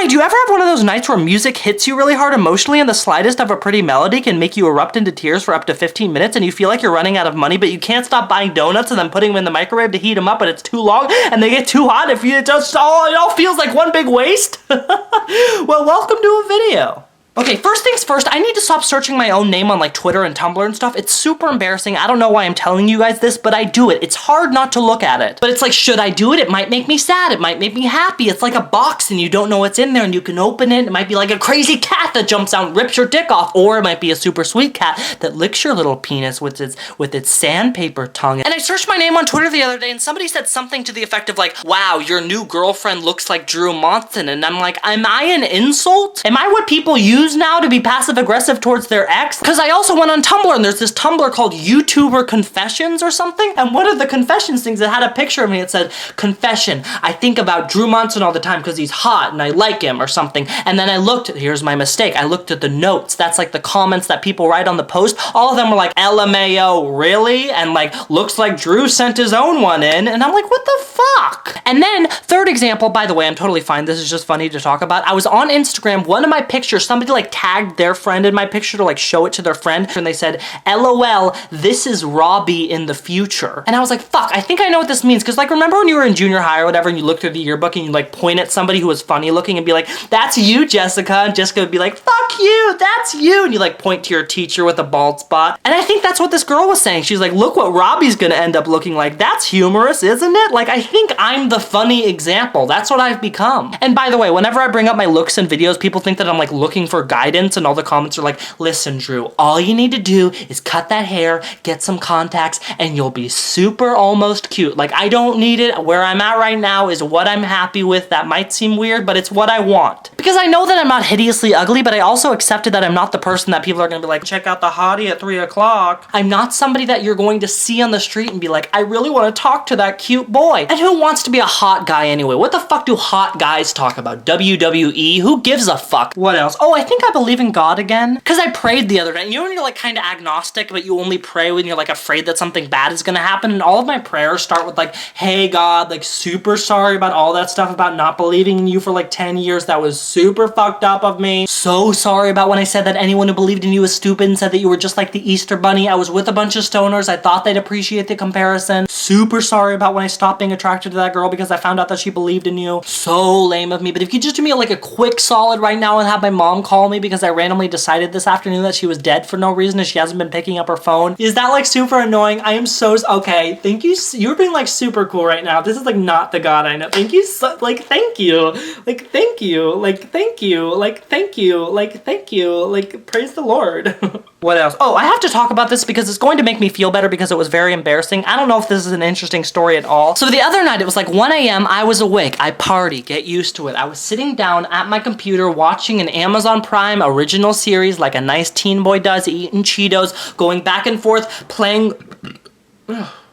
way, do you ever have one of those nights where music hits you really hard emotionally and the slightest of a pretty melody can make you erupt into tears for up to 15 minutes and you feel like you're running out of money, but you can't stop buying donuts and then putting them in the microwave to heat them up, but it's too long and they get too hot. It all feels like one big waste. Well, welcome to a video. Okay, first things first, I need to stop searching my own name on like Twitter and Tumblr and stuff. It's super embarrassing. I don't know why I'm telling you guys this, but I do it. It's hard not to look at it. But it's like, should I do it? It might make me sad. It might make me happy. It's like a box and you don't know what's in there and you can open it. It might be like a crazy cat that jumps out and rips your dick off. Or it might be a super sweet cat that licks your little penis with its sandpaper tongue. And I searched my name on Twitter the other day and somebody said something to the effect of like, wow, your new girlfriend looks like Drew Monson. And I'm like, am I an insult? Am I what people use now to be passive aggressive towards their ex? Because I also went on Tumblr and there's this Tumblr called YouTuber Confessions or something, and one of the confessions things, it had a picture of me. It said, confession, I think about Drew Monson all the time because he's hot and I like him or something. And then I looked, here's my mistake, I looked at the notes. That's like the comments that people write on the post. All of them were like, LMAO, really? And like, looks like Drew sent his own one in. And I'm like, what the fuck? And then, third example, by the way, I'm totally fine. This is just funny to talk about. I was on Instagram, one of my pictures, somebody like tagged their friend in my picture to like show it to their friend, and they said, LOL, this is Robbie in the future. And I was like, fuck, I think I know what this means. Because like, remember when you were in junior high or whatever and you looked through the yearbook and you like point at somebody who was funny looking and be like, that's you, Jessica. And Jessica would be like, fuck you, that's you. And you like point to your teacher with a bald spot. And I think that's what this girl was saying. She's like, look what Robbie's gonna end up looking like. That's humorous, isn't it? Like, I think I'm the funny example. That's what I've become. And by the way, whenever I bring up my looks in videos, people think that I'm like looking for guidance, and all the comments are like, listen, Drew, all you need to do is cut that hair, get some contacts, and you'll be super almost cute. Like, I don't need it. Where I'm at right now is what I'm happy with. That might seem weird, but it's what I want. Because I know that I'm not hideously ugly, but I also accepted that I'm not the person that people are gonna be like, check out the hottie at 3 o'clock. I'm not somebody that you're going to see on the street and be like, I really want to talk to that cute boy. And who wants to be a hot guy anyway? What the fuck do hot guys talk about? WWE? Who gives a fuck? What else? Oh, I think I believe in God again. Because I prayed the other day. And you know when you're like kind of agnostic, but you only pray when you're like afraid that something bad is gonna happen? And all of my prayers start with like, hey God, like super sorry about all that stuff about not believing in you for like 10 years. That was super fucked up of me. So sorry about when I said that anyone who believed in you was stupid and said that you were just like the Easter Bunny. I was with a bunch of stoners. I thought they'd appreciate the comparison. Super sorry about when I stopped being attracted to that girl because I found out that she believed in you. So lame of me. But if you just do me like a quick solid right now and have my mom call me because I randomly decided this afternoon that she was dead for no reason and she hasn't been picking up her phone. Is that like super annoying? I am so, okay, thank you. You're being like super cool right now. This is like not the God I know. Thank you so, like, thank you. Like, thank you. Like, thank you. Like, thank you. Like, thank you. Like, praise the Lord. What else? Oh, I have to talk about this because it's going to make me feel better because it was very embarrassing. I don't know if this is an interesting story at all. So the other night, it was like 1 a.m. I was awake. I party. Get used to it. I was sitting down at my computer watching an Amazon Prime original series like a nice teen boy does, eating Cheetos, going back and forth, playing...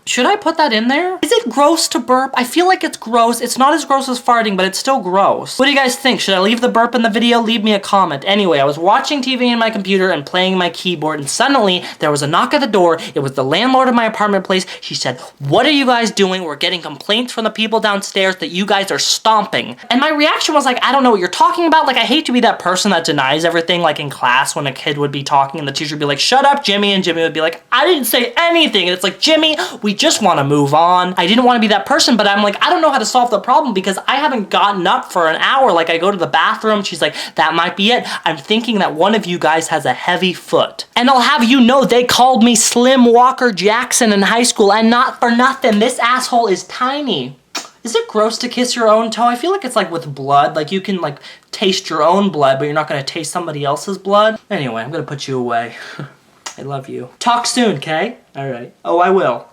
Should I put that in there? Is it gross to burp? I feel like it's gross. It's not as gross as farting, but it's still gross. What do you guys think? Should I leave the burp in the video? Leave me a comment. Anyway, I was watching TV in my computer and playing my keyboard, and suddenly there was a knock at the door. It was the landlord of my apartment place. She said, what are you guys doing? We're getting complaints from the people downstairs that you guys are stomping. And my reaction was like, I don't know what you're talking about. Like, I hate to be that person that denies everything, like in class when a kid would be talking and the teacher would be like, shut up, Jimmy, and Jimmy would be like, I didn't say anything. And it's like, Jimmy, we just want to move on. I didn't want to be that person, but I'm like, I don't know how to solve the problem because I haven't gotten up for an hour. Like, I go to the bathroom, she's like, that might be it. I'm thinking that one of you guys has a heavy foot. And I'll have you know, they called me Slim Walker Jackson in high school, and not for nothing. This asshole is tiny. Is it gross to kiss your own toe? I feel like it's like with blood. Like, you can like taste your own blood, but you're not gonna taste somebody else's blood. Anyway, I'm gonna put you away. I love you. Talk soon, okay? All right. Oh, I will.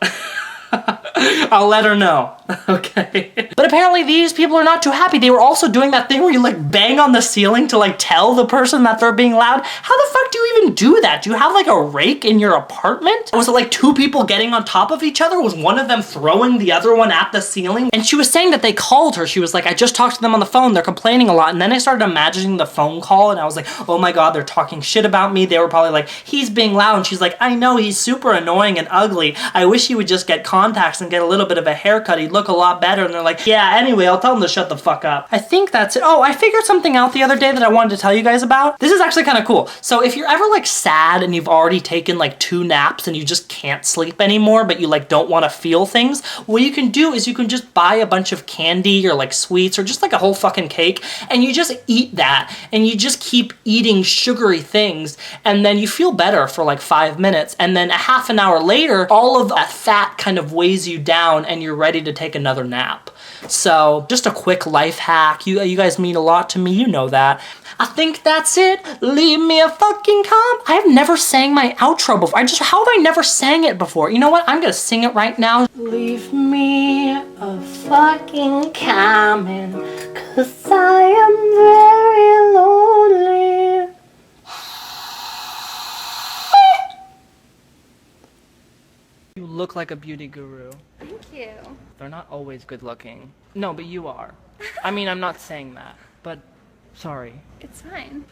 I'll let her know. Okay. But apparently these people are not too happy. They were also doing that thing where you like bang on the ceiling to like tell the person that they're being loud. How the fuck do you even do that? Do you have like a rake in your apartment? Was it like two people getting on top of each other? Was one of them throwing the other one at the ceiling? And she was saying that they called her. She was like, I just talked to them on the phone. They're complaining a lot. And then I started imagining the phone call and I was like, oh my God, they're talking shit about me. They were probably like, he's being loud. And she's like, I know, he's super annoying and ugly. I wish he would just get contacts and get a little bit of a haircut. He'd look a lot better. And they're like, yeah, Yeah, anyway, I'll tell them to shut the fuck up. I think that's it. Oh, I figured something out the other day that I wanted to tell you guys about. This is actually kind of cool. So if you're ever like sad and you've already taken like 2 naps and you just can't sleep anymore, but you like don't want to feel things, what you can do is you can just buy a bunch of candy or like sweets or just like a whole fucking cake, and you just eat that, and you just keep eating sugary things, and then you feel better for like 5 minutes, and then a half an hour later, all of that fat kind of weighs you down and you're ready to take another nap. So just a quick life hack. You guys mean a lot to me, you know that. I think that's it. Leave me a fucking comment. I've never sang my outro before. How have I never sang it before? You know what? I'm gonna sing it right now. Leave me a fucking comment, 'cause I am very lonely. You look like a beauty guru. Thank you. They're not always good looking. No, but you are. I mean, I'm not saying that, but sorry. It's fine.